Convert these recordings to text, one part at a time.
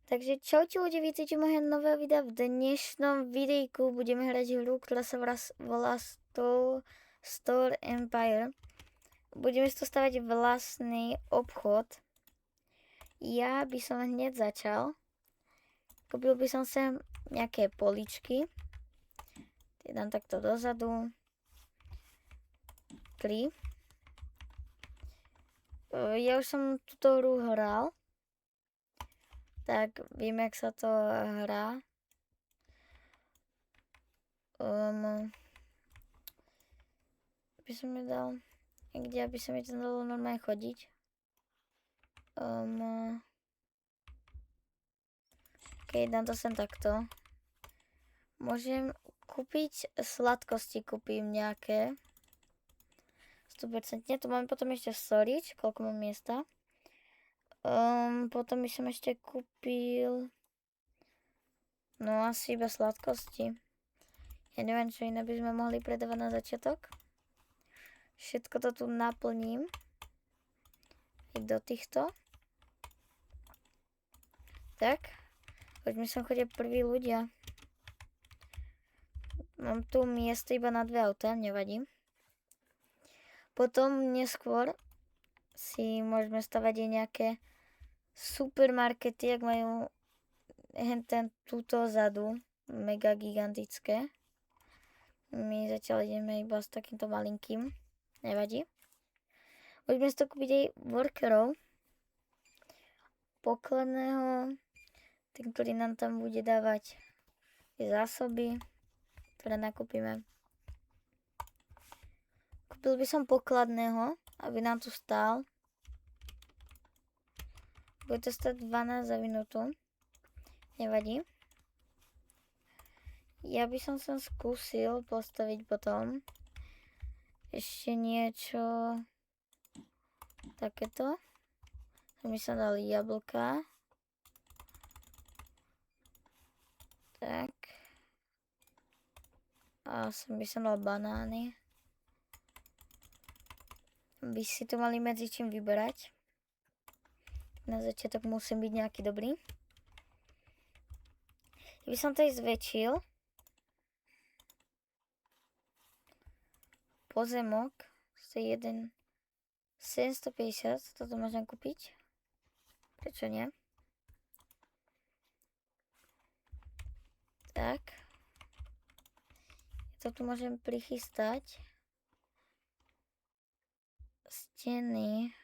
Takže čaute ľudia, vítajte moje nové videa. V dnešnom videjku budeme hrať hru, ktorá sa volá Store Empire. Budeme si to stavať vlastný obchod. Ja by som hneď začal. Kúpil by som sem nejaké poličky. Tie dám takto dozadu. 3. Ja už som túto hru hral. Tak viem, jak sa to hrá. By som mi dal... Kde by sa mi to dalo normálne chodiť? Ok, dám to sem takto. Môžem kúpiť sladkosti, kúpim nejaké. 100%. Tu mám potom ešte storage, koľko mám miesta. Potom by som ešte kúpil... No asi iba sladkosti. Ja neviem, čo iné by sme mohli predávať na začiatok. Všetko to tu naplním. I do týchto. Tak. Poďme sem chodia prví ľudia. Mám tu miesto iba na 2 autá, nevadí. Potom neskôr si môžeme stavať aj nejaké supermarkety, ak majú henten túto zadu, mega gigantické. My zatiaľ ideme iba s takýmto malinkým, nevadí. Môžeme si to kúpiť aj workerov, pokladného, tým, ktorý nám tam bude dávať zásoby, ktoré nakúpime. Kúpil by som pokladného, aby nám tu stál. Bude to stať 12 za minútu. Nevadí. Ja by som sa skúsil postaviť potom ešte niečo takéto. My som dal jablka. Tak. A sem by som dal banány. By si to mali medzi čím vyberať. Na začiatok musím byť nejaký dobrý. Ja by som to aj zväčšil. Pozemok. To je 750. Toto môžem kúpiť. Prečo nie? Tak. Ja to tu môžem prichystať. Steny.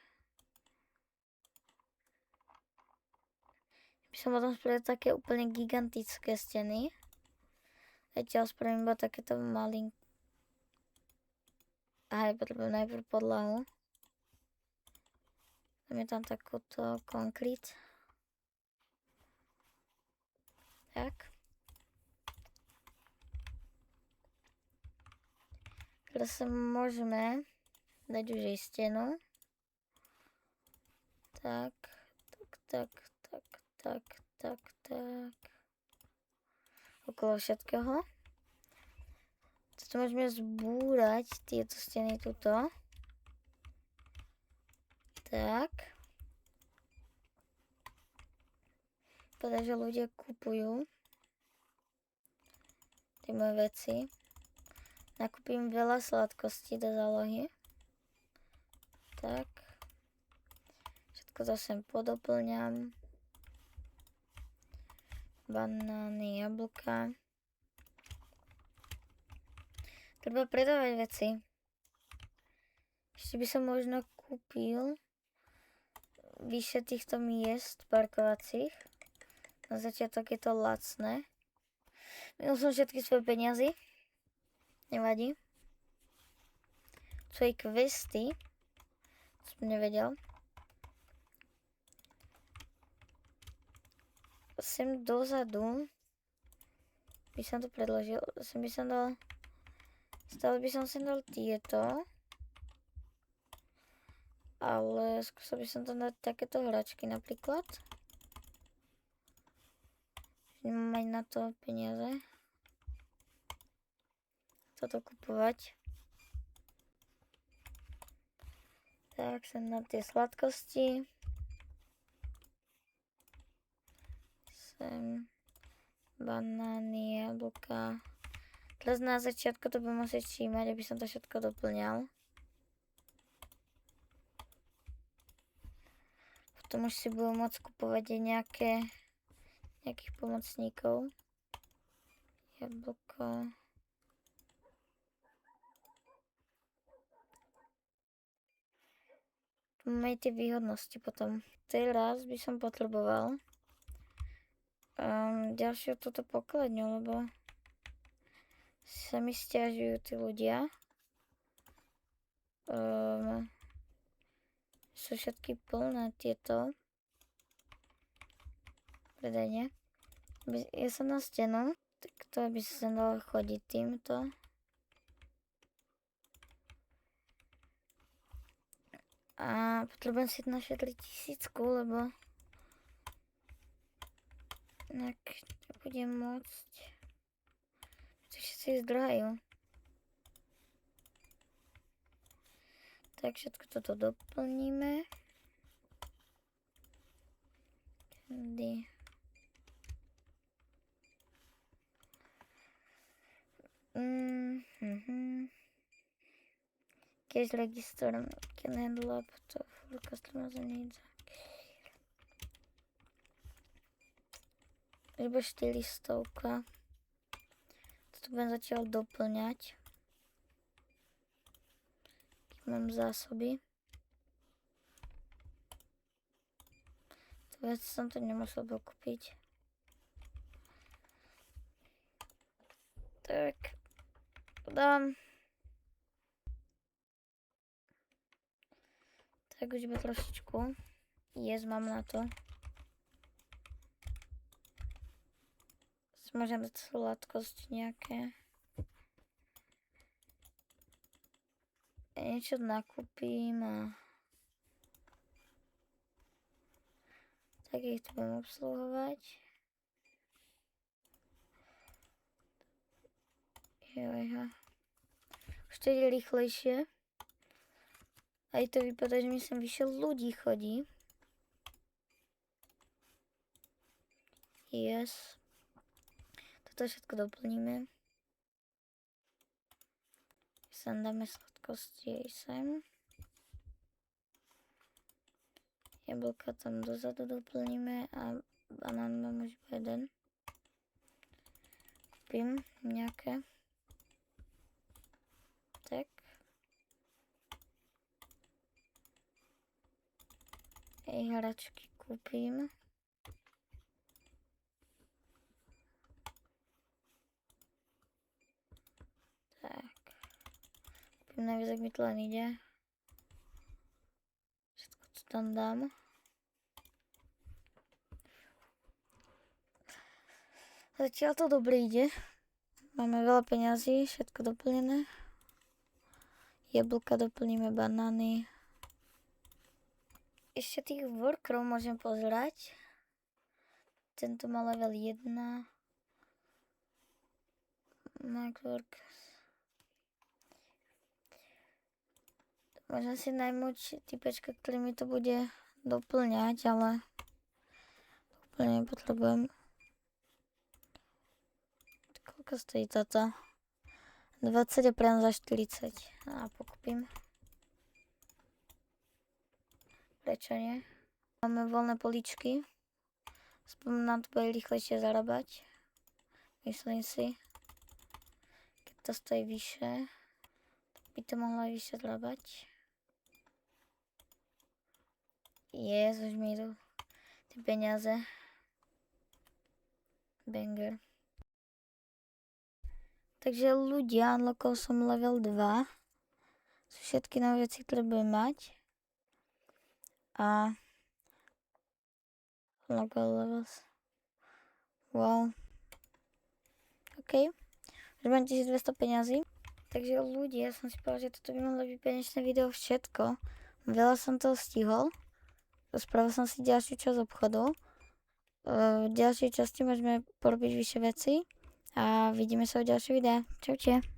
By som potom spravil také úplne gigantické steny. Zatiaľ spravím iba takéto malinké. Aha, ja potrebujem najprv podlahu. Dáme tam takúto konkrét. Tak. Teraz sa môžeme dať už aj stenu. Tak. Okolo všetkého. Toto môžeme zbúrať tieto steny tuto. Tak. Povedať, že ľudia kupujú tie moje veci. Nakúpim veľa sladkostí do zálohy. Tak. Všetko to sem podoplňam. Banány, jablka. Treba predávať veci. Ešte by som možno kúpil vyše týchto miest parkovacích. Na začiatok je to lacné. Minul som všetky svoje peniazy. Nevadí. Čo je questy. Som nevedel. Sem dozadu by som to predložil. Sem by som dal... Stále by som sem dal tieto. Ale skúsil by som tam dať takéto hračky napríklad. Nemám aj na to peniaze. Toto kupovať. Tak, sem na tie sladkosti. sem banány, jablka. Teraz na začiatku to budem musieť všímať, aby som to všetko doplňal. Potom už si budem môcť kupovať aj nejakých pomocníkov. Jablko. Tu máme tie výhodnosti potom. Teraz by som potreboval ďalšiu túto pokladňu, lebo sa mi sťažujú tí ľudia. Sú všetky plné tieto predajne. Ja som na stenu, tak to by sa dalo chodiť týmto. A potrebujem si našetriť 1000, lebo inak nebudem môcť. To všetci zdrhajú. Tak všetko toto doplníme. Candy. Case register can handle up to 4 customers and needs. Iba 400. Toto budem zatiaľ doplňať. Mám zásoby. To viac som to nemusel dokúpiť. Tak. Dám. Tak už iba trošičku. Mám na to. Môžem dať sladkosť nejaké. Niečo nakúpim a tak ich tu budem obsluhovať. Jojha. Už to ide rýchlejšie. Aj to vypadá, že mi sem vyššie ľudí chodí. Yes. Toto všetko doplníme. Sem dáme sladkosti aj sem. Jablka tam dozadu doplníme a banán mám už jeden. Kúpim nejaké. Tak. Aj hračky kúpim. Tak. Kúpim najviac, ak mi to len ide. Všetko to tam dám. Zatiaľ to dobre ide. Máme veľa peňazí, všetko doplnené. Jablka doplníme, banány. Ešte tých workerov môžem pozerať. Tento má level 1. Work. Môžem si najmúť typečka, ktorý mi to bude doplňať, ale úplne nepotrebujem. Koľko stojí toto? 20 a priam za 40. A pokúpim. Prečo nie? Máme voľné poličky. Aspoň nám to bude rýchlejšie zarábať. Myslím si. Keď to stojí vyššie, by to mohlo aj vyššie zarábať. Už mi idú tie peniaze. Banger. Takže ľudia, unlockol som level 2. Sú všetky nové veci, ktoré budem mať. A unlockol levels. Wow. OK. Už mám 1200 peňazí. Takže ľudia, som si povedal, že toto by mohlo byť dnešné video všetko. Veľa som toho stihol. Spravil som si ďalšiu časť obchodu. V ďalšej časti môžeme porobiť vyššie veci. A vidíme sa v ďalších videách. Čaute.